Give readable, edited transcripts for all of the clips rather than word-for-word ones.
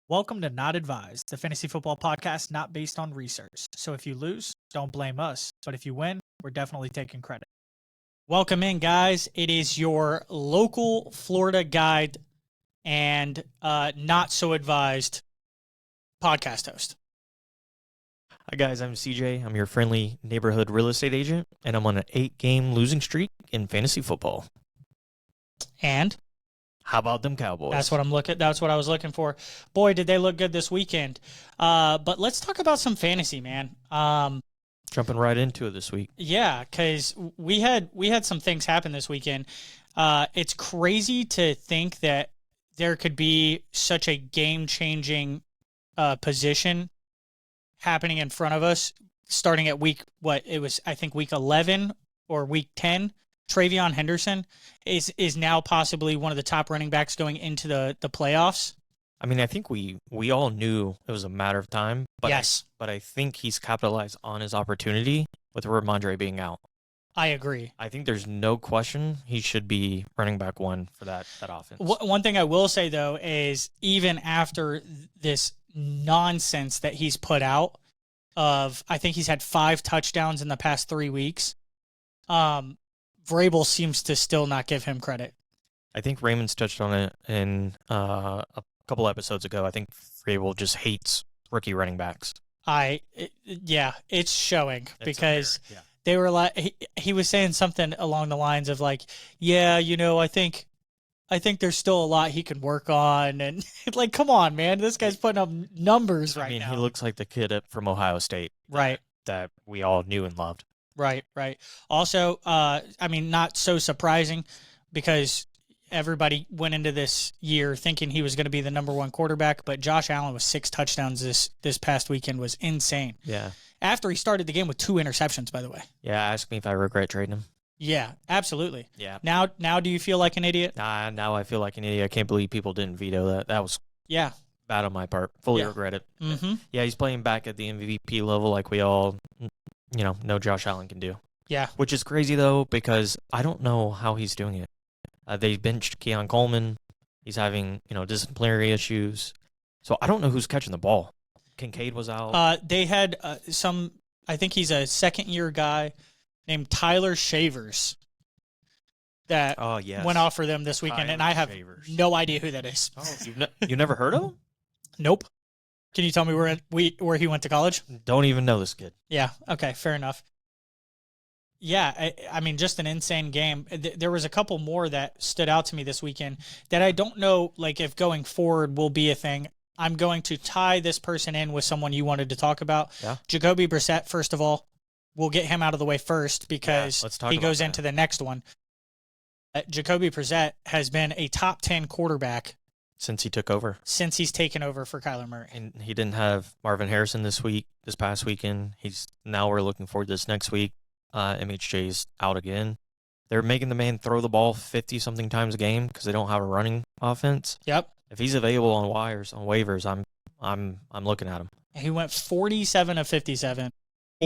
Welcome to Not Advised, the fantasy football podcast not based on research. So if you lose, don't blame us. But if you win, we're definitely taking credit. Welcome in, guys. It is your local Florida guide and not so advised podcast host. Hi, guys. I'm CJ. I'm your friendly neighborhood real estate agent, and I'm on an 8-game losing streak in fantasy football. And how about them Cowboys? That's what I was looking for. Boy, did they look good this weekend. But let's talk about some fantasy, man. Jumping right into it this week. Yeah, because we had some things happen this weekend. It's crazy to think that there could be such a game-changing position happening in front of us starting at week 11 or week 10. Trevion Henderson is now possibly one of the top running backs going into the playoffs. I mean, I think we all knew it was a matter of time. But yes. But I think he's capitalized on his opportunity with Ramondre being out. I agree. I think there's no question he should be running back one for that offense. One thing I will say, though, is even after this nonsense that he's put out I think he's had 5 touchdowns in the past 3 weeks, Vrabel seems to still not give him credit. I think Raymond's touched on it in a couple episodes ago. I think Vrabel just hates rookie running backs. It's showing because they were like, he was saying something along the lines of like, yeah, I think there's still a lot he can work on, and like, come on, man, this guy's putting up numbers right now. He looks like the kid from Ohio State, right? That we all knew and loved. Right. Also, not so surprising because everybody went into this year thinking he was going to be the number one quarterback, but Josh Allen with 6 touchdowns this past weekend was insane. Yeah. After he started the game with 2 interceptions, by the way. Yeah, ask me if I regret trading him. Yeah, absolutely. Yeah. Now do you feel like an idiot? Now I feel like an idiot. I can't believe people didn't veto that. That was bad on my part. Fully regret it. Mm-hmm. Yeah, he's playing back at the MVP level like we all know Josh Allen can do. Yeah. Which is crazy, though, because I don't know how he's doing it. They benched Keon Coleman. He's having, disciplinary issues. So I don't know who's catching the ball. Kincaid was out. They had I think he's a second-year guy named Tyler Shavers that went off for them this weekend, and I have no idea who that is. Oh, you never heard of him? Nope. Can you tell me where he went to college? Don't even know this kid. Yeah. Okay. Fair enough. Yeah. I mean, just an insane game. There was a couple more that stood out to me this weekend that I don't know, like, if going forward will be a thing. I'm going to tie this person in with someone you wanted to talk about. Yeah. Jacoby Brissett, first of all. We'll get him out of the way first because he goes into the next one. Jacoby Brissett has been a top 10 quarterback since he took over. Since he's taken over for Kyler Murray. And he didn't have Marvin Harrison this past weekend. Now we're looking forward to this next week. MHJ's out again. They're making the man throw the ball 50-something times a game because they don't have a running offense. Yep. If he's available on waivers, I'm looking at him. He went 47 of 57.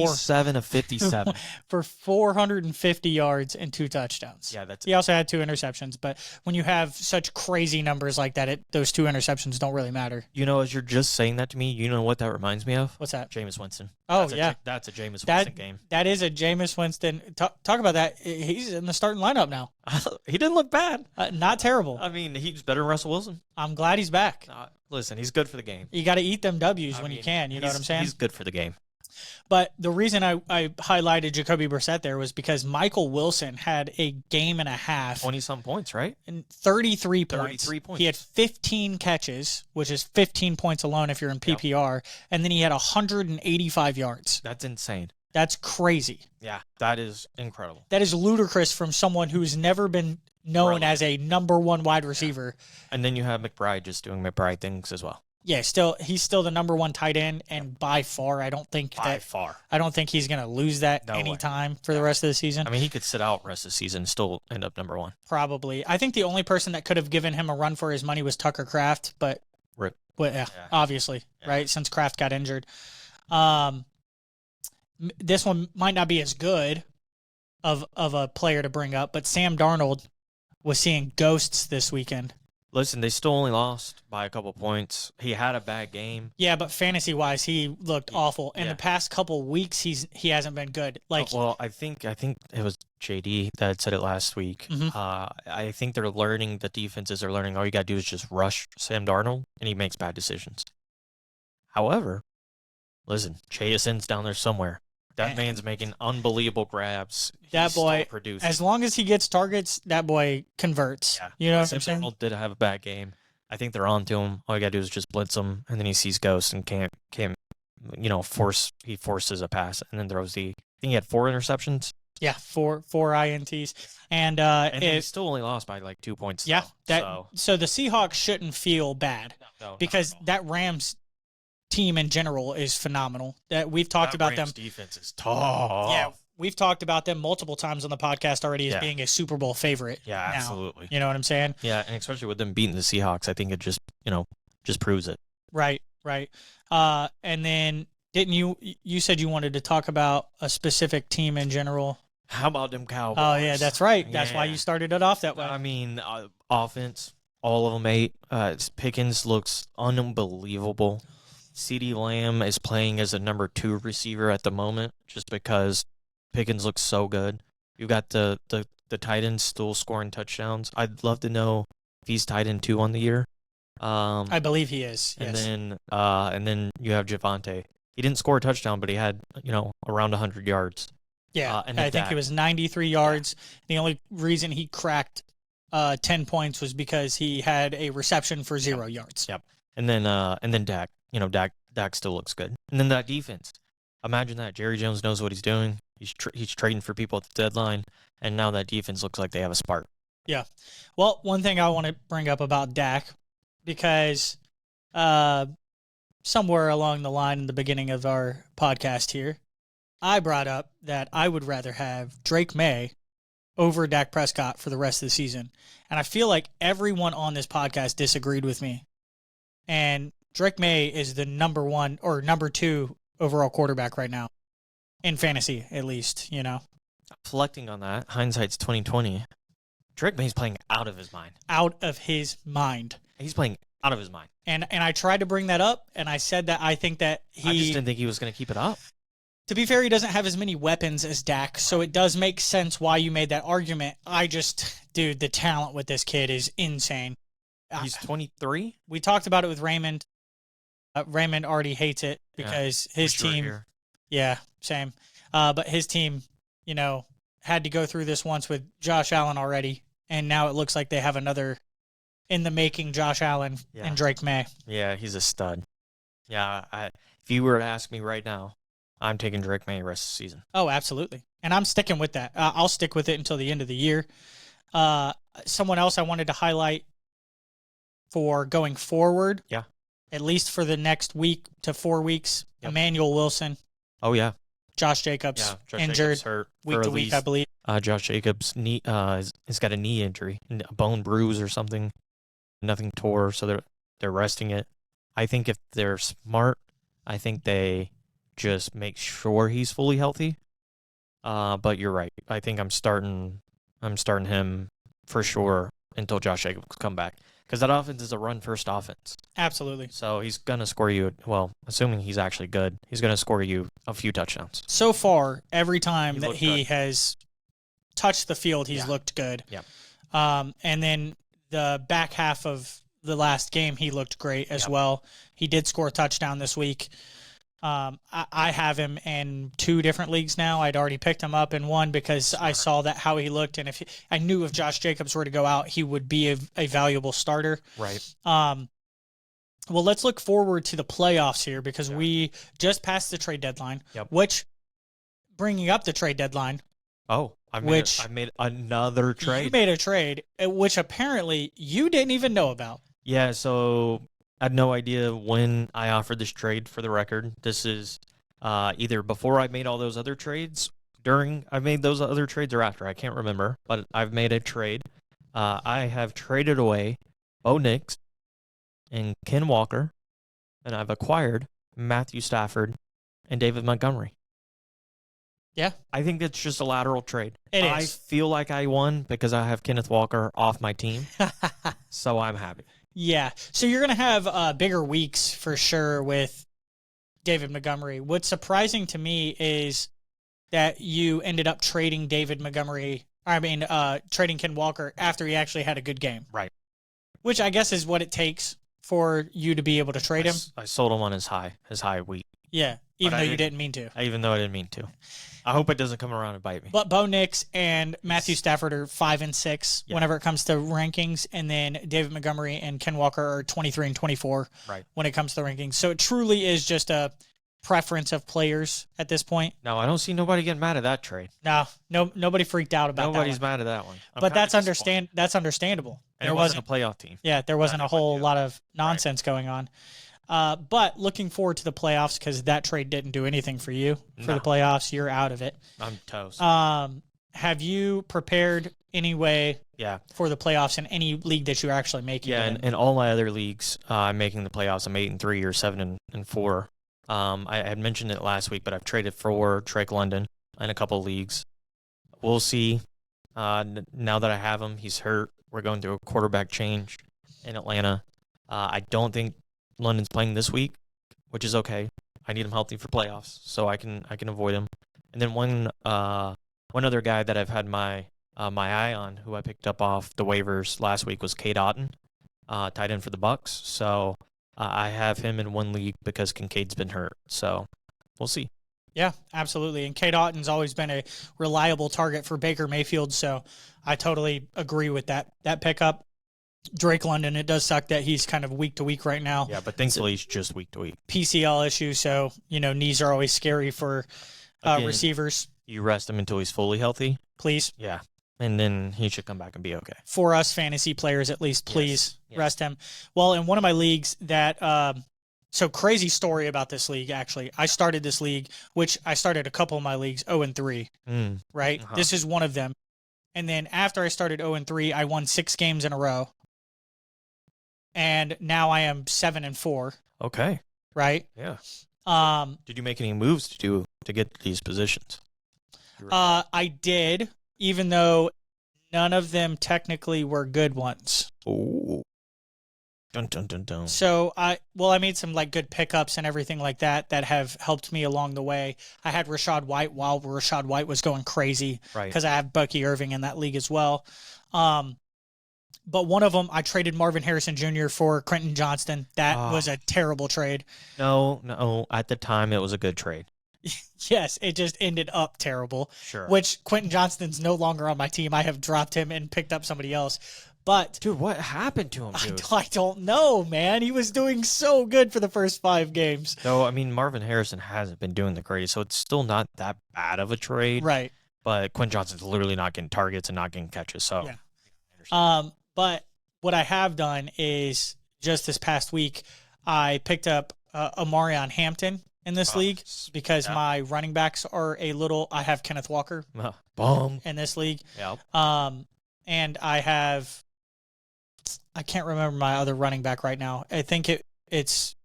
7 of 57 for 450 yards and 2 touchdowns. Yeah, he also had 2 interceptions. But when you have such crazy numbers like that, those 2 interceptions don't really matter. As you're just saying that to me, you know what that reminds me of? What's that? Jameis Winston. Oh, that's a Jameis Winston game. That is a Jameis Winston. Talk about that. He's in the starting lineup now. He didn't look bad. Not terrible. I mean, he's better than Russell Wilson. I'm glad he's back. Listen, he's good for the game. You got to eat them W's when you can. You know what I'm saying? He's good for the game. But the reason I highlighted Jacoby Brissett there was because Michael Wilson had a game and a half. 20-some points, right? And 33 points. He had 15 catches, which is 15 points alone if you're in PPR. Yep. And then he had 185 yards. That's insane. That's crazy. Yeah, that is incredible. That is ludicrous from someone who's never been known as a number 1 wide receiver. Yeah. And then you have McBride just doing McBride things as well. Yeah, he's still the number 1 tight end, and by far, I don't think he's going to lose that anytime for the rest of the season. I mean, he could sit out the rest of the season and still end up number 1. Probably. I think the only person that could have given him a run for his money was Tucker Kraft, but Rip. Obviously, right? Since Kraft got injured. This one might not be as good of a player to bring up, but Sam Darnold was seeing ghosts this weekend. Listen, they still only lost by a couple points. He had a bad game. Yeah, but fantasy-wise, he looked awful. In the past couple weeks, he hasn't been good. Like, well, I think it was JD that said it last week. I think they're learning, the defenses are learning, all you got to do is just rush Sam Darnold, and he makes bad decisions. However, listen, Jason's down there somewhere. That man's making unbelievable grabs. That boy, as long as he gets targets, that boy converts. Yeah. You know what I'm saying? Darnold did have a bad game. I think they're on to him. All you got to do is just blitz him, and then he sees ghosts and can't he forces a pass and then throws I think he had 4 interceptions. Yeah, four INTs. And he still only lost by like 2 points. Yeah. So the Seahawks shouldn't feel bad because that Rams team in general is phenomenal. That we've talked about Rams them. Defense is tough. Yeah, we've talked about them multiple times on the podcast already as being a Super Bowl favorite. Yeah, now. Absolutely. You know what I'm saying? Yeah, and especially with them beating the Seahawks, I think it just proves it. Right. And then didn't you said you wanted to talk about a specific team in general? How about them Cowboys? Oh yeah, that's right. That's why you started it off that way. I mean, offense, all of them 8. Pickens looks unbelievable. CeeDee Lamb is playing as a number 2 receiver at the moment just because Pickens looks so good. You got the tight end still scoring touchdowns. I'd love to know if he's tight end 2 on the year. I believe he is. Yes. And then you have Javonte. He didn't score a touchdown, but he had around 100 yards. Yeah, and I think it was 93 yards. Yeah. The only reason he cracked 10 points was because he had a reception for 0 yards. Yep. And then Dak. Dak still looks good. And then that defense. Imagine that. Jerry Jones knows what he's doing. He's trading for people at the deadline, and now that defense looks like they have a spark. Yeah. Well, one thing I want to bring up about Dak, because somewhere along the line in the beginning of our podcast here, I brought up that I would rather have Drake May over Dak Prescott for the rest of the season. And I feel like everyone on this podcast disagreed with me. And Drake May is the number 1 or number 2 overall quarterback right now. In fantasy, at least, Reflecting on that, hindsight's 2020. Drake May's playing out of his mind. Out of his mind. He's playing out of his mind. And I tried to bring that up, and I said that I think that I just didn't think he was going to keep it up. To be fair, he doesn't have as many weapons as Dak, so it does make sense why you made that argument. Dude, the talent with this kid is insane. He's 23? We talked about it with Raymond. Raymond already hates it because his team... Yeah, same. But his team, had to go through this once with Josh Allen already, and now it looks like they have another in the making Josh Allen and Drake May. Yeah, he's a stud. Yeah, if you were to ask me right now, I'm taking Drake May the rest of the season. Oh, absolutely. And I'm sticking with that. I'll stick with it until the end of the year. Someone else I wanted to highlight for going forward, at least for the next week to 4 weeks, Emmanuel Wilson. Oh, yeah. Josh Jacobs injured Jacobs hurt week to week, I believe. Josh Jacobs knee has got a knee injury, a bone bruise or something. Nothing tore, so they're resting it. I think if they're smart, I think they just make sure he's fully healthy. But you're right. I think I'm starting him for sure until Josh Jacobs come back. Because that offense is a run-first offense. Absolutely. So he's going to score you, assuming he's actually good, he's going to score you a few touchdowns. So far, every time that he has touched the field, he's looked good. Yep. And then the back half of the last game, he looked great as well. He did score a touchdown this week. I have him in 2 different leagues now. I'd already picked him up in one because I saw that how he looked, and I knew if Josh Jacobs were to go out, he would be a valuable starter. Right. Well, let's look forward to the playoffs here because we just passed the trade deadline. Yep. Which, bringing up the trade deadline. Oh, I made another trade. You made a trade, which apparently you didn't even know about. Yeah. So I had no idea when I offered this trade, for the record. This is either before I made all those other trades, during I made those other trades, or after. I can't remember, but I've made a trade. I have traded away Bo Nix and Ken Walker, and I've acquired Matthew Stafford and David Montgomery. Yeah. I think it's just a lateral trade. I is. feel like I won because I have Kenneth Walker off my team, so I'm happy. Yeah. So you're going to have bigger weeks for sure with David Montgomery. What's surprising to me is that you ended up trading trading Ken Walker after he actually had a good game. Right. Which I guess is what it takes for you to be able to trade him. I sold him on his high week. Yeah, even though you didn't mean to. Even though I didn't mean to. I hope it doesn't come around and bite me. But Bo Nix and Matthew Stafford are 5 and 6 whenever it comes to rankings, and then David Montgomery and Ken Walker are 23 and 24 when it comes to the rankings. So it truly is just a preference of players at this point. No, I don't see nobody getting mad at that trade. No, nobody freaked out about that. Nobody's mad at that one. But that's understandable. And it wasn't a playoff team. Yeah, there wasn't a whole lot of nonsense going on. But looking forward to the playoffs because that trade didn't do anything for you for the playoffs. You're out of it. I'm toast. Have you prepared anyway for the playoffs in any league that you're actually making? Yeah, in all my other leagues, I'm making the playoffs. I'm 8-3 or 7-4. I had mentioned it last week, but I've traded for Drake London in a couple of leagues. We'll see. Now that I have him, he's hurt. We're going through a quarterback change in Atlanta. I don't think London's playing this week, which is okay. I need him healthy for playoffs, so I can avoid him. And then one other guy that I've had my eye on, who I picked up off the waivers last week, was Cade Otton, tight end for the Bucks. So I have him in one league because Kincaid's been hurt. So we'll see. Yeah, absolutely. And Cade Otton's always been a reliable target for Baker Mayfield, so I totally agree with that pickup. Drake London, it does suck that he's kind of week to week right now. Yeah, but thankfully he's just week to week. PCL issue, so, knees are always scary for receivers. You rest him until he's fully healthy. Please. Yeah, and then he should come back and be okay. For us fantasy players, at least, please rest him. Well, in one of my leagues that so crazy story about this league, actually. I started this league, which I started a couple of my leagues 0-3, right? Uh-huh. This is one of them. And then after I started 0-3, I won 6 games in a row. And now I am 7-4. Okay. Right? Yeah. Did you make any moves to get these positions? I did, even though none of them technically were good ones. Oh. Dun, dun, dun, dun. So I made some good pickups and everything like that have helped me along the way. I had Rachaad White while Rachaad White was going crazy because I have Bucky Irving in that league as well. But one of them, I traded Marvin Harrison Jr. for Quentin Johnston. That was a terrible trade. No. At the time, it was a good trade. Yes, it just ended up terrible. Sure. Which Quentin Johnston's no longer on my team. I have dropped him and picked up somebody else. But dude, what happened to him, dude? I don't know, man. He was doing so good for the first 5 games. No, I mean, Marvin Harrison hasn't been doing the greatest, so it's still not that bad of a trade. Right. But Quentin Johnston's literally not getting targets and not getting catches, so. Yeah. But what I have done is just this past week, I picked up Omarion Hampton in this league because my running backs are I have Kenneth Walker in this league. Yeah. And I can't remember my other running back right now. I think it's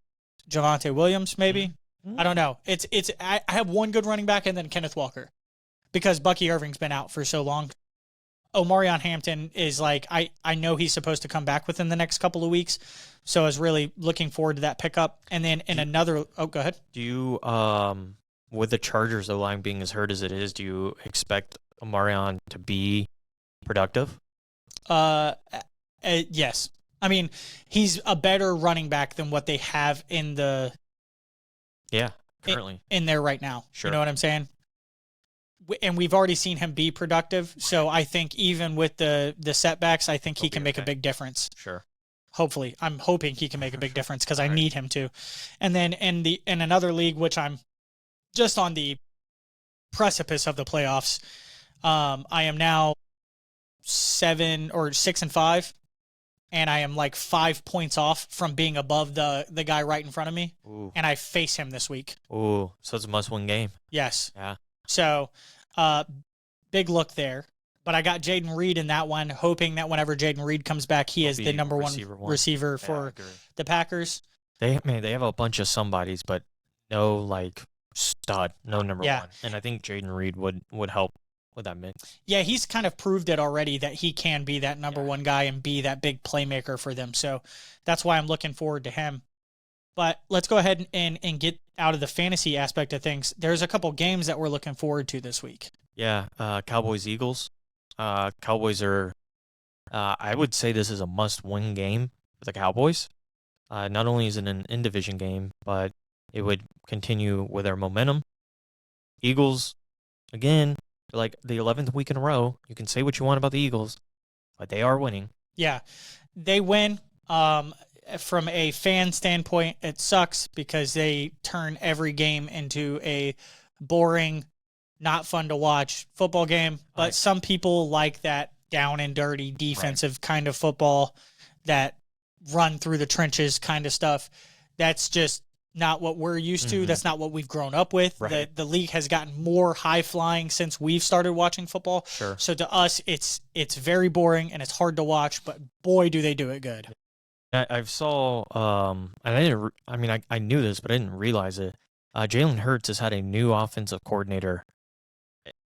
Javonte Williams, maybe. Mm-hmm. I don't know. I have one good running back and then Kenneth Walker because Bucky Irving's been out for so long. Omarion Hampton is I know he's supposed to come back within the next couple of weeks, so I was really looking forward to that pickup. And then go ahead. Do you, with the Chargers, the line being as hurt as it is, do you expect Omarion to be productive? Yes. I mean, he's a better running back than what they have in the currently in there right now. Sure. You know what I'm saying? And we've already seen him be productive, so I think even with the setbacks, I think he can make a big difference. Sure. Hopefully. I'm hoping he can make a big difference because I need him to. And then in another league, which I'm just on the precipice of the playoffs, I am now 6-5, and I am 5 points off from being above the guy right in front of me. Ooh. And I face him this week. Ooh, so it's a must-win game. Yes. Yeah. So, big look there. But I got Jayden Reed in that one, hoping that whenever Jayden Reed comes back, he is the number one receiver for the Packers. They have a bunch of somebodies, but no stud, no number Yeah. one. And I think Jayden Reed would help with that mix. Yeah, he's kind of proved it already that he can be that number Yeah. one guy and be that big playmaker for them. So that's why I'm looking forward to him. But let's go ahead and get out of the fantasy aspect of things. There's a couple games that we're looking forward to this week. Yeah, Cowboys-Eagles. Cowboys are, I would say this is a must-win game for the Cowboys. Not only is it an in-division game, but it would continue with their momentum. Eagles, again, like the 11th week in a row. You can say what you want about the Eagles, but they are winning. Yeah, they win. From a fan standpoint, it sucks because they turn every game into a boring, not fun to watch football game. But Right. some people like that down and dirty defensive kind of football, that run through the trenches kind of stuff. That's just not what we're used to. Mhm. That's not what we've grown up with. Right. The league has gotten more high flying since we've started watching football. Sure. So to us, it's very boring and it's hard to watch. But boy, do they do it good. I saw, and I didn't. I knew this, but I didn't realize it. Jalen Hurts has had a new offensive coordinator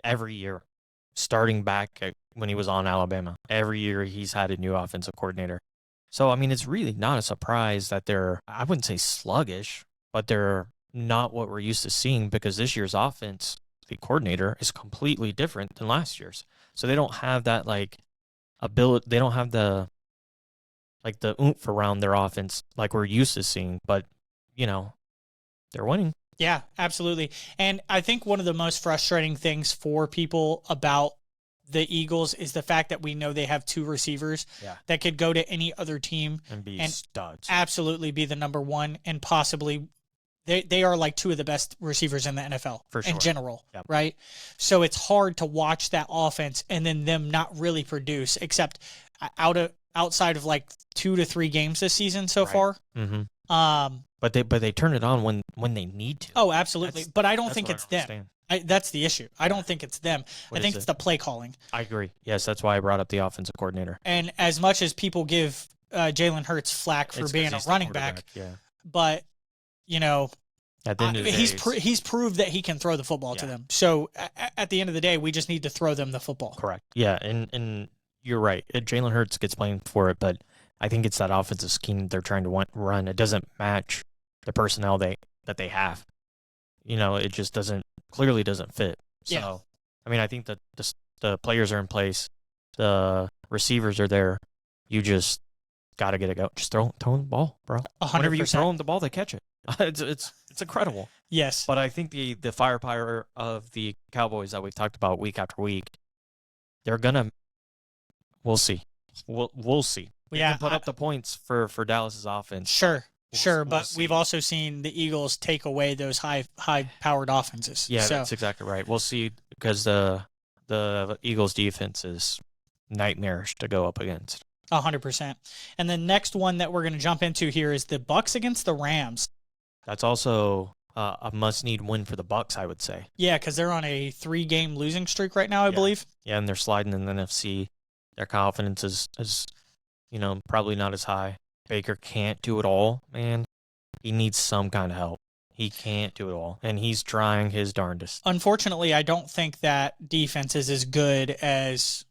every year, starting back when he was on Alabama. Every year he's had a new offensive coordinator. So I mean, it's really not a surprise that they're, I wouldn't say sluggish, but they're not what we're used to seeing, because this year's offense, the coordinator, is completely different than last year's. So they don't have that ability. They don't have the oomph around their offense like we're used to seeing, but they're winning. Yeah, absolutely. And I think one of the most frustrating things for people about the Eagles is the fact that we know they have two receivers that could go to any other team And be studs. absolutely be the number one, and possibly they are like two of the best receivers in the NFL For sure. in general, Yep. right? So it's hard to watch that offense and then them not really produce, except outside of like 2 to 3 games this season so far. Mm-hmm. But they turn it on when they need to. Oh, absolutely. But I don't think what it's I them. That's the issue. I don't think it's them. What I think is it's it? the play calling. I agree. Yes, that's why I brought up the offensive coordinator. And as much as people give Jalen Hurts flack for It's 'cause being a he's the running back, quarterback, Yeah. but At the end of the day, he's proved that he can throw the football to them. So at the end of the day, we just need to throw them the football. correct. Yeah, and you're right. Jalen Hurts gets blamed for it, but I think it's that offensive scheme they're trying to run. It doesn't match the personnel that they have. It just clearly doesn't fit. So, Yeah. I mean, I think that the players are in place, the receivers are there. You just got to get it go. Just throw them the ball, bro. 100%. Whenever you throw them the ball, they catch it. It's incredible. Yes. But I think the firepower of the Cowboys that we've talked about week after week, they're gonna. We'll see. We'll see. They can put up the points for Dallas's offense. Sure. We'll But see. we've also seen the Eagles take away those high-powered offenses. Yeah, so, that's exactly right. We'll see, because the Eagles defense is nightmarish to go up against. 100%. And the next one that we're going to jump into here is the Bucs against the Rams. That's also a must-need win for the Bucs, I would say. Yeah, because they're on a 3-game losing streak right now, I believe. Yeah, and they're sliding in the NFC. Their confidence is probably not as high. Baker can't do it all, man. He needs some kind of help. He can't do it all, and he's trying his darndest. Unfortunately, I don't think that defense is as good as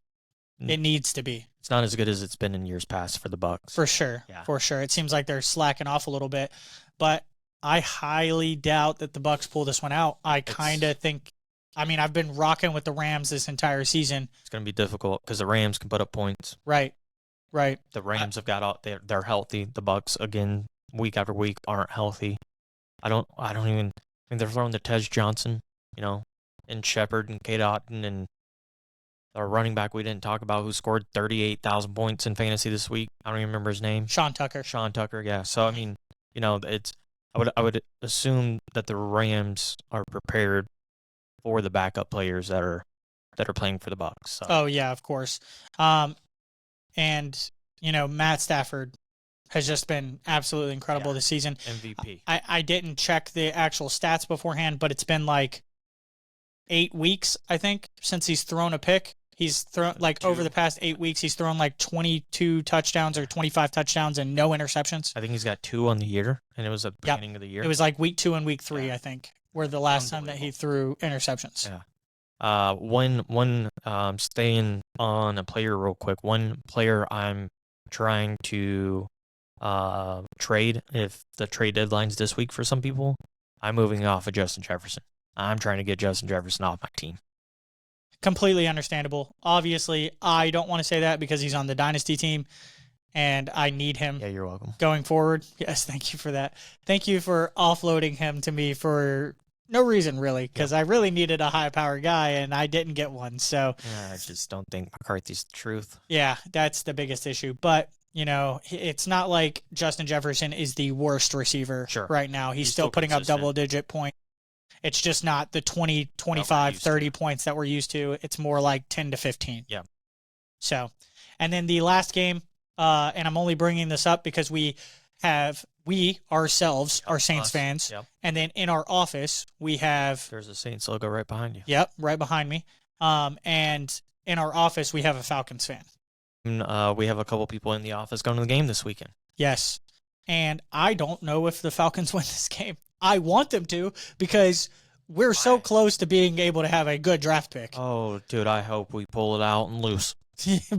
it needs to be. It's not as good as it's been in years past for the Bucs. For sure. Yeah. For sure. It seems like they're slacking off a little bit, but I highly doubt that the Bucs pull this one out. I kind of think, I've been rocking with the Rams this entire season. It's going to be difficult because the Rams can put up points. Right. The Rams have got out. They're healthy. The Bucs, again, week after week, aren't healthy. I don't even. They're throwing to Tej Johnson, and Shepard and Cade Otton, and our running back we didn't talk about, who scored 38,000 points in fantasy this week. I don't even remember his name. Sean Tucker. Yeah. So it's. I would assume that the Rams are prepared for the backup players that are playing for the Bucs. So. Oh yeah, of course. And Matt Stafford has just been absolutely incredible this season. MVP. I didn't check the actual stats beforehand, but it's been like 8 weeks, I think, since he's thrown a pick. He's thrown over the past 8 weeks, he's thrown like 22 touchdowns or 25 touchdowns and no interceptions. I think he's got 2 on the year, and it was at the beginning of the year. It was like week 2 and week 3, I think. were the last time that he threw interceptions. Yeah. One staying on a player real quick. One player I'm trying to trade if the trade deadline's this week for some people. I'm moving off of Justin Jefferson. I'm trying to get Justin Jefferson off my team. Completely understandable. Obviously, I don't want to say that because he's on the dynasty team, and I need him. Yeah, you're welcome. Going forward. Yes, thank you for that. Thank you for offloading him to me for no reason, really, because I really needed a high-power guy, and I didn't get one. So I just don't think McCarthy's the truth. Yeah, that's the biggest issue. But, it's not like Justin Jefferson is the worst receiver right now. He's still putting up double-digit points. It's just not the 20, 25, 30 points that we're used to. It's more like 10 to 15. Yeah. So, and then the last game, and I'm only bringing this up because we ourselves are Saints fans. Yep. And then in our office, we have... There's a Saints logo right behind you. Yep, right behind me. And in our office, we have a Falcons fan. We have a couple people in the office going to the game this weekend. Yes. And I don't know if the Falcons win this game. I want them to because we're so close to being able to have a good draft pick. Oh, dude, I hope we pull it out and lose.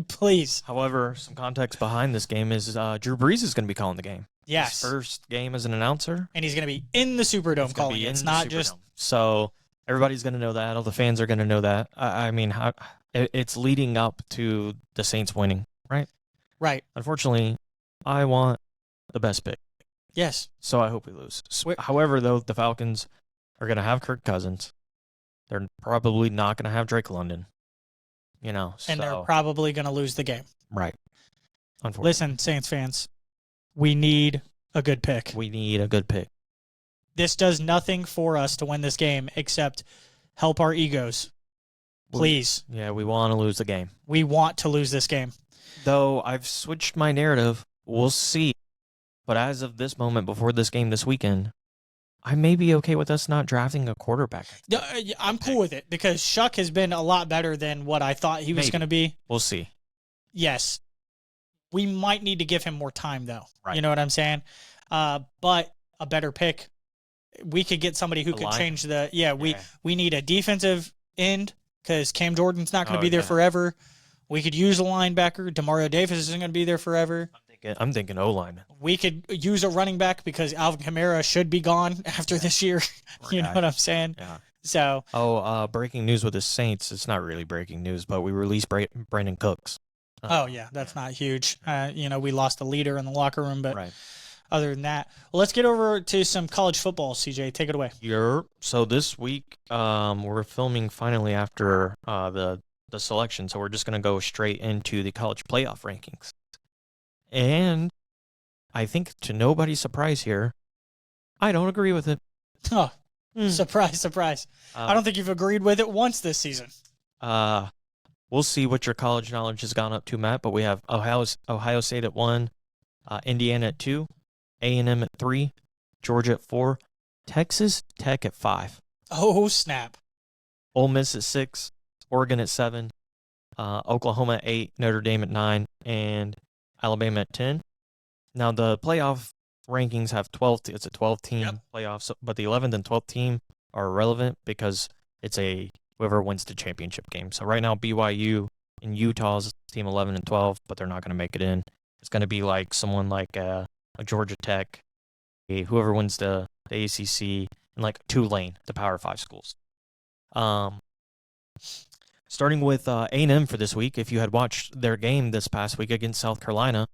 Please. However, some context behind this game is Drew Brees is going to be calling the game. Yes. His first game as an announcer. And he's going to be in the Superdome calling it. It's not just... So everybody's going to know that. All the fans are going to know that. I mean, it's leading up to the Saints winning, right? Right. Unfortunately, I want the best pick. Yes. So I hope we lose. However, though, the Falcons are going to have Kirk Cousins. They're probably not going to have Drake London. And they're probably going to lose the game. Right. Unfortunately. Listen, Saints fans, we need a good pick. We need a good pick. This does nothing for us to win this game except help our egos. Please. Yeah, we want to lose the game. We want to lose this game. Though I've switched my narrative. We'll see. But as of this moment, before this game this weekend, I may be okay with us not drafting a quarterback. I'm cool with it because Shuck has been a lot better than what I thought he was going to be. We'll see. Yes. We might need to give him more time, though. Right. You know what I'm saying? But a better pick. We could get somebody who could change the... Yeah, we need a defensive end because Cam Jordan's not going to be there forever. We could use a linebacker. Demario Davis isn't going to be there forever. I'm thinking O-line. We could use a running back because Alvin Kamara should be gone after this year. You know what I'm saying? Yeah. So. Breaking news with the Saints. It's not really breaking news, but we released Brandon Cooks. That's not huge. We lost a leader in the locker room, but other than that, well, let's get over to some college football. CJ, take it away. So this week, we're filming finally after the selection, so we're just going to go straight into the college playoff rankings. And I think to nobody's surprise here, I don't agree with it. Oh, surprise, surprise. I don't think you've agreed with it once this season. We'll see what your college knowledge has gone up to, Matt, but we have Ohio State at 1, Indiana at 2, A&M at 3, Georgia at 4, Texas Tech at 5. Oh, snap. Ole Miss at 6, Oregon at 7, Oklahoma at 8, Notre Dame at 9, and Alabama at 10. Now, the playoff rankings have 12. It's a 12-team playoff, but the 11th and 12th team are irrelevant because it's whoever wins the championship game. So right now, BYU and Utah's team 11 and 12, but they're not going to make it in. It's going to be like someone like a Georgia Tech, whoever wins the ACC, and like Tulane, the Power 5 schools. Starting with A&M for this week, if you had watched their game this past week against South Carolina,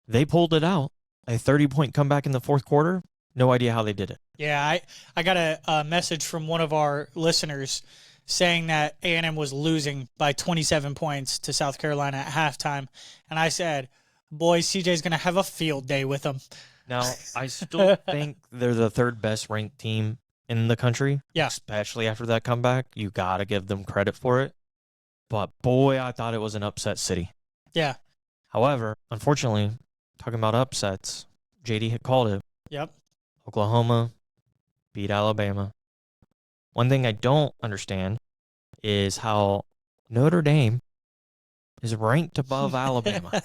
they pulled it out. A 30-point comeback in the fourth quarter. No idea how they did it. Yeah, I got a message from one of our listeners saying that A&M was losing by 27 points to South Carolina at halftime. And I said, boy, CJ's going to have a field day with them. Now, I still think they're the third best ranked team in the country. Yeah. Especially after that comeback. You got to give them credit for it. But, boy, I thought it was an upset city. Yeah. However, unfortunately, talking about upsets, JD had called it. Yep. Oklahoma beat Alabama. One thing I don't understand is how Notre Dame is ranked above Alabama.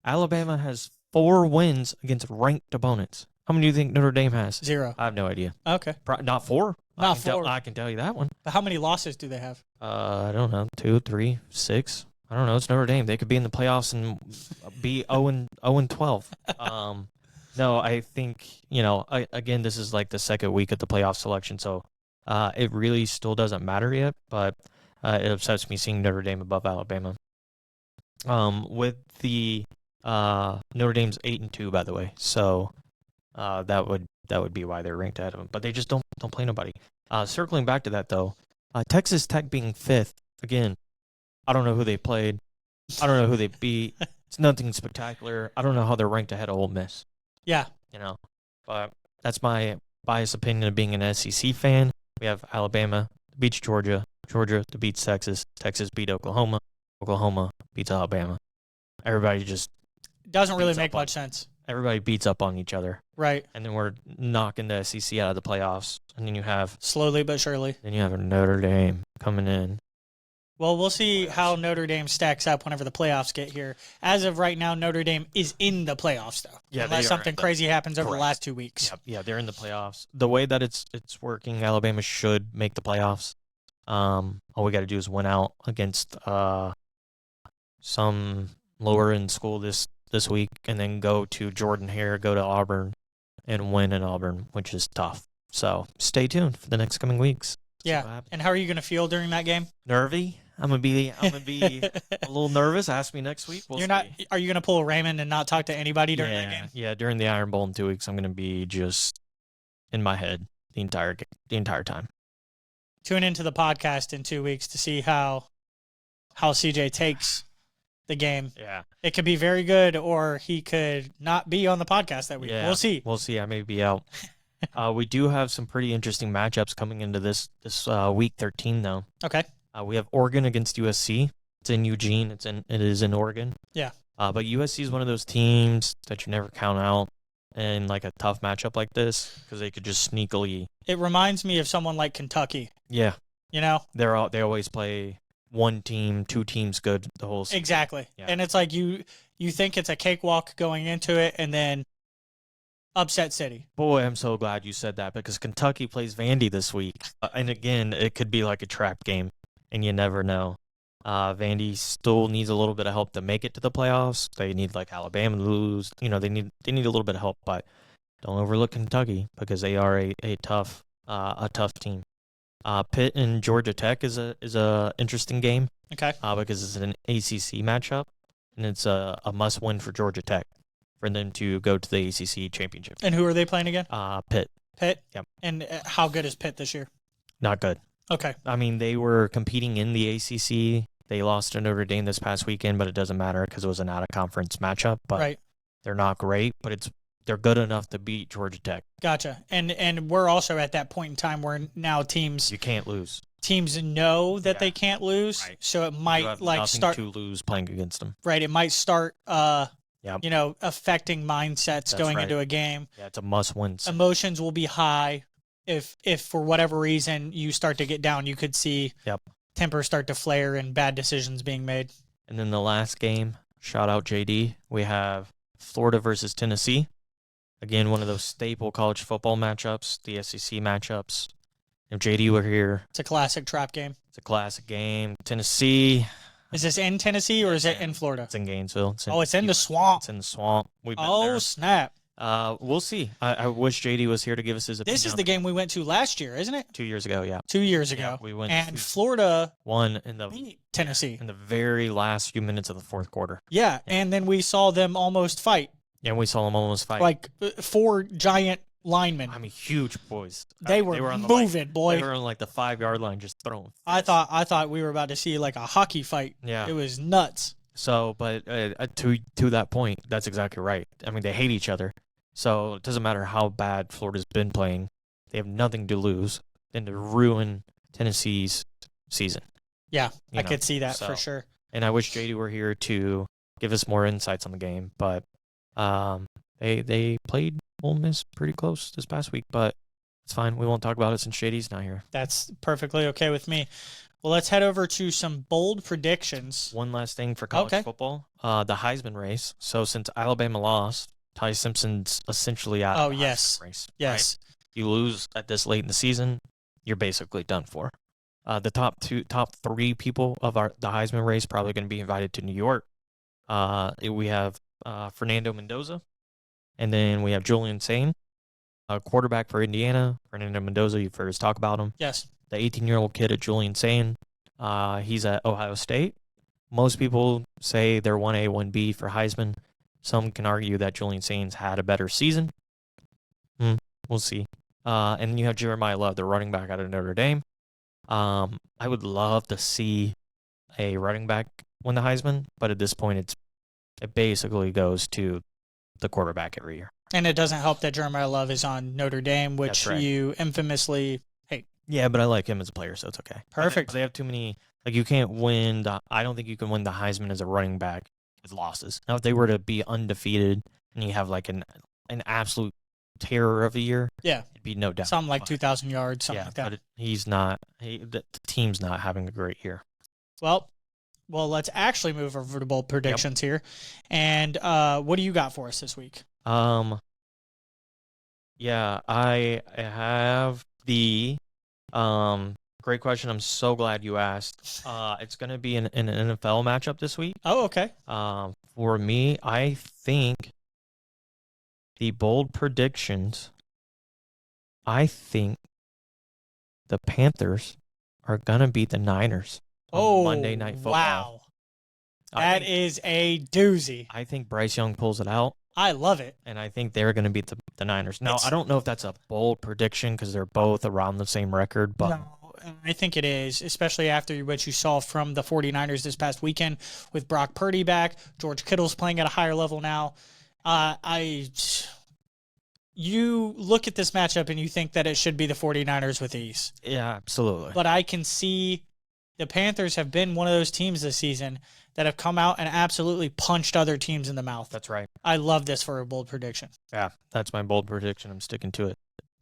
Alabama has 4 wins against ranked opponents. How many do you think Notre Dame has? 0. I have no idea. Okay. Not 4. Not 4. I can tell you that one. But how many losses do they have? I don't know. 2, 3, 6. I don't know. It's Notre Dame. They could be in the playoffs and be 0-12. No, I think, again, this is like the second week of the playoff selection, so it really still doesn't matter yet, but it upsets me seeing Notre Dame above Alabama. With the Notre Dame's 8-2, by the way, so that would be why they're ranked ahead of them, but they just don't play nobody. Circling back to that, though, Texas Tech being 5th, again, I don't know who they played. I don't know who they beat. It's nothing spectacular. I don't know how they're ranked ahead of Ole Miss. Yeah. But that's my biased opinion of being an SEC fan. We have Alabama beats Georgia, Georgia beats Texas, Texas beat Oklahoma, Oklahoma beats Alabama. Everybody just doesn't really make much sense. Everybody beats up on each other. Right. And then we're knocking the SEC out of the playoffs. And then you have slowly but surely. Then you have Notre Dame coming in. Well, we'll see how Notre Dame stacks up whenever the playoffs get here. As of right now, Notre Dame is in the playoffs, though. Yeah, unless something crazy happens over the last 2 weeks. Yeah, they're in the playoffs. The way that it's working, Alabama should make the playoffs. All we got to do is win out against some lower-end school this week, and then go to Jordan-Hare, go to Auburn, and win in Auburn, which is tough. So stay tuned for the next coming weeks. Yeah, and how are you going to feel during that game? Nervy. I'm gonna be a little nervous. Ask me next week. You're not. Are you gonna pull Raymond and not talk to anybody during that game? Yeah, during the Iron Bowl in 2 weeks, I'm gonna be just in my head the entire time. Tune into the podcast in 2 weeks to see how CJ takes the game. Yeah, it could be very good, or he could not be on the podcast that week. Yeah, we'll see. We'll see. I may be out. We do have some pretty interesting matchups coming into this week 13, though. Okay. We have Oregon against USC. It's in Eugene. It is in Oregon. Yeah. But USC is one of those teams that you never count out in like a tough matchup like this because they could just sneakily. It reminds me of someone like Kentucky. Yeah. They always play one team, two teams good the whole season. Exactly. Yeah. And it's like you think it's a cakewalk going into it, and then upset city. Boy, I'm so glad you said that because Kentucky plays Vandy this week. And again, it could be like a trap game. And you never know. Vandy still needs a little bit of help to make it to the playoffs. They need like Alabama to lose. They need a little bit of help, but don't overlook Kentucky because they are a tough team. Pitt and Georgia Tech is a interesting game. Okay. Because it's an ACC matchup and it's a must win for Georgia Tech for them to go to the ACC championship. And who are they playing again? Pitt. Pitt. Yep. And how good is Pitt this year? Not good. Okay. I mean, they were competing in the ACC. They lost to Notre Dame this past weekend, but it doesn't matter because it was an out-of-conference matchup. But They're not great, but they're good enough to beat Georgia Tech. Gotcha. And we're also at that point in time where now you can't lose. Teams know that they can't lose, so it might start to lose playing against them. Right. It might start affecting mindsets going into a game. Yeah, it's a must-win. Emotions will be high. If for whatever reason you start to get down, you could see temper start to flare and bad decisions being made. And then the last game, shout out JD, we have Florida versus Tennessee. Again, one of those staple college football matchups, the SEC matchups. If JD were here. It's a classic trap game. It's a classic game. Tennessee. Is this in Tennessee or is it in Florida? It's in Gainesville. It's in the swamp. It's in the swamp. We've been there. Oh, snap. We'll see. I wish JD was here to give us his opinion. This is the game we went to last year, isn't it? 2 years ago, yeah. 2 years ago. Yeah, we went and Florida won in beat Tennessee in the very last few minutes of the fourth quarter. Yeah, and then we saw them almost fight. Yeah, we saw them almost fight. Like 4 giant linemen. I mean, huge boys. They were on moving, boy. They were on like the 5-yard line just throwing. I thought we were about to see like a hockey fight. Yeah. It was nuts. So, but to that point, that's exactly right. I mean, they hate each other. So it doesn't matter how bad Florida's been playing. They have nothing to lose than to ruin Tennessee's season. Yeah, I could see that for sure. And I wish JD were here to give us more insights on the game. But they played Ole Miss pretty close this past week. But it's fine. We won't talk about it since JD's not here. That's perfectly okay with me. Well, let's head over to some bold predictions. One last thing for college football. The Heisman race. So since Alabama lost, Ty Simpson's essentially out Oh, of the yes. Heisman race. Yes. Right? You lose at this late in the season, you're basically done for. The top three people of the Heisman race probably going to be invited to New York. We have Fernando Mendoza, and then we have Julian Sain, a quarterback for Indiana. Fernando Mendoza, you've heard us talk about him. Yes. The 18-year-old kid at Julian Sain, he's at Ohio State. Most people say they're 1A, 1B for Heisman. Some can argue that Julian Sain's had a better season. We'll see. And then you have Jeremiah Love, the running back out of Notre Dame. I would love to see a running back win the Heisman, but at this point, it basically goes to the quarterback every year. And it doesn't help that Jeremiah Love is on Notre Dame, which you infamously hate. Yeah, but I like him as a player, so it's okay. Perfect. They have too many. Like, you can't win. I don't think you can win the Heisman as a running back with losses. Now, if they were to be undefeated and you have like an absolute terror of a year, yeah, it'd be no doubt. Something like 2,000 yards, something like that. But he's not. The team's not having a great year. Well, let's actually move over to bold predictions here. And what do you got for us this week? Yeah, I have the great question. I'm so glad you asked. It's going to be an NFL matchup this week. Oh, okay. For me, I think the bold predictions, I think the Panthers are going to beat the Niners on Monday Night Football. Wow. That is a doozy. I think Bryce Young pulls it out. I love it. And I think they're going to beat the Niners. Now, I don't know if that's a bold prediction because they're both around the same record, but no, I think it is, especially after what you saw from the 49ers this past weekend with Brock Purdy back. George Kittle's playing at a higher level now. You look at this matchup and you think that it should be the 49ers with ease. Yeah, absolutely. But I can see the Panthers have been one of those teams this season that have come out and absolutely punched other teams in the mouth. That's right. I love this for a bold prediction. Yeah, that's my bold prediction. I'm sticking to it.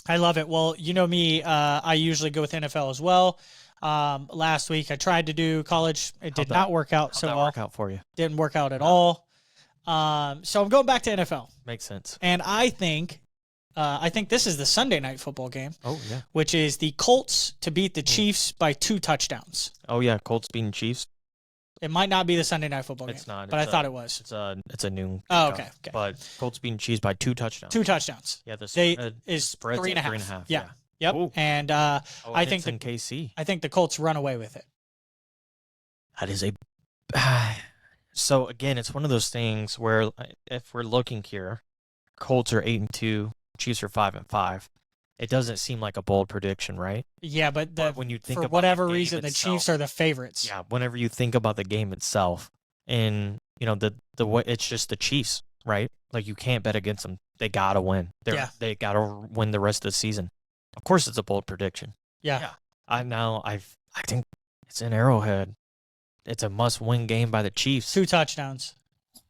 I love it. Well, you know me, I usually go with NFL as well. Last week I tried to do college. It did not work out so well. How'd that work out for you? Didn't work out at all. So I'm going back to NFL. Makes sense. And I think this is the Sunday night football game. Oh, yeah. Which is the Colts to beat the Chiefs by 2 touchdowns. Oh, yeah, Colts beating Chiefs. It might not be the Sunday night football game. It's not. But I thought it was. It's a noon. Oh, okay. But Colts beating Chiefs by 2 touchdowns. 2 touchdowns. Yeah, the spread's 3.5. 3.5. Yeah. Yep. Ooh. And I think in KC. I think the Colts run away with it. That is a. So again, it's one of those things where if we're looking here, Colts are 8-2, Chiefs are 5-5. It doesn't seem like a bold prediction, right? Yeah, but when you think for about whatever the reason, itself, the Chiefs are the favorites. Yeah, whenever you think about the game itself, and the way it's just the Chiefs, right? Like you can't bet against them. They gotta win. They gotta win the rest of the season. Of course, it's a bold prediction. Yeah. I think it's in Arrowhead. It's a must-win game by the Chiefs. 2 touchdowns.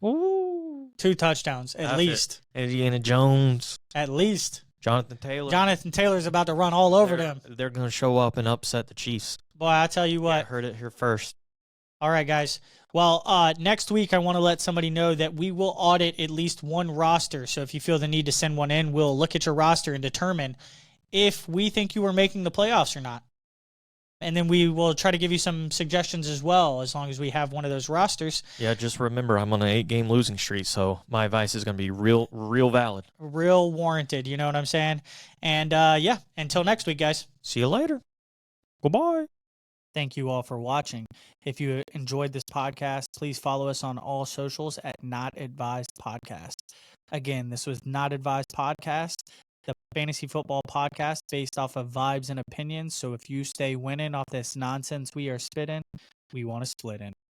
Ooh. 2 touchdowns at least. Indiana Jones. At least. Jonathan Taylor. Jonathan Taylor's about to run all over them. They're going to show up and upset the Chiefs. Boy, I tell you what. Yeah, heard it here first. All right, guys. Well, next week I want to let somebody know that we will audit at least one roster. So if you feel the need to send one in, we'll look at your roster and determine if we think you are making the playoffs or not. And then we will try to give you some suggestions as well, as long as we have one of those rosters. Yeah, just remember, I'm on an 8-game losing streak, so my advice is going to be real valid. Real warranted, you know what I'm saying? And, until next week, guys. See you later. Goodbye. Thank you all for watching. If you enjoyed this podcast, please follow us on all socials at Not Advised Podcast. Again, this was Not Advised Podcast, the fantasy football podcast based off of vibes and opinions. So if you stay winning off this nonsense we are spitting, we want to split in.